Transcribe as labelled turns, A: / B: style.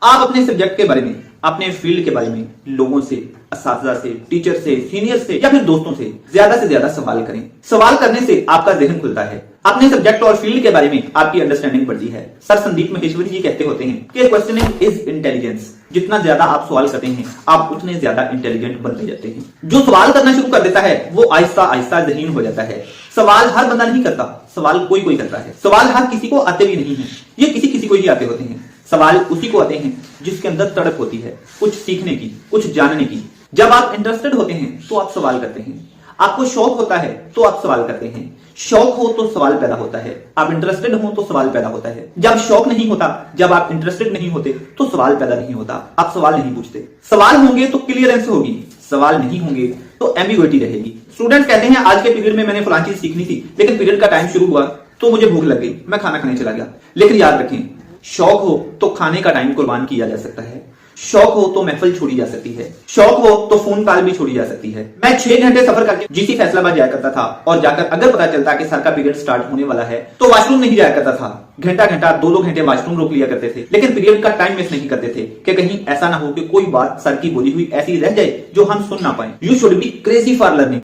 A: आप अपने सब्जेक्ट के बारे में, अपने फील्ड के बारे में लोगों से, असातिज़ा से, टीचर से, सीनियर से या फिर दोस्तों से ज्यादा सवाल करें। सवाल करने से आपका जहन खुलता है। अपने सब्जेक्ट और फील्ड के बारे में आपकी अंडरस्टैंडिंग बढ़ती है। सर संदीप महेश्वरी जी कहते होते हैं कि क्वेश्चनिंग इज इंटेलिजेंस। जितना ज्यादा आप सवाल करते हैं आप उतने ज्यादा इंटेलिजेंट बनते जाते हैं। जो सवाल करना शुरू कर देता है वो आहिस्ता आहिस्ता ज़हीन हो जाता है। सवाल हर बंदा नहीं करता, सवाल कोई कोई करता है। सवाल हर किसी को आते भी नहीं है, ये किसी किसी को ही आते होते हैं। सवाल उसी को आते हैं जिसके अंदर तड़प होती है कुछ सीखने की, कुछ जानने की। जब आप इंटरेस्टेड होते हैं तो आप सवाल करते हैं। आपको शौक होता है तो आप सवाल करते हैं। शौक हो तो सवाल पैदा होता है। आप इंटरेस्टेड हो तो सवाल पैदा होता है। जब शौक नहीं होता, जब आप इंटरेस्टेड नहीं होते तो सवाल पैदा नहीं होता। आप सवाल नहीं पूछते। सवाल होंगे तो क्लियरेंस होगी, सवाल नहीं होंगे तो एम्बिग्विटी रहेगी। स्टूडेंट्स कहते हैं आज के पीरियड में मैंने फलां चीज सीखनी थी, लेकिन पीरियड का टाइम शुरू हुआ तो मुझे भूख लग गई, मैं खाना खाने चला गया। लेकिन याद रखें, शौक हो तो खाने का टाइम कुर्बान किया जा सकता है। शौक हो तो महफिल छोड़ी जा सकती है। शौक हो तो फोन कॉल भी छोड़ी जा सकती है। मैं 6 घंटे सफर करके जीसी फैसलाबाद जाया करता था और जाकर अगर पता चलता कि सर का पीरियड स्टार्ट होने वाला है तो वॉशरूम नहीं जाया करता था। घंटा घंटा 2-2 घंटे वॉशरूम रोक लिया करते थे, लेकिन पीरियड का टाइम मिस नहीं करते थे कि कहीं ऐसा ना हो कि कोई बात सर की बोली हुई ऐसी रह जाए जो हम सुन ना पाए। You should be crazy for learning.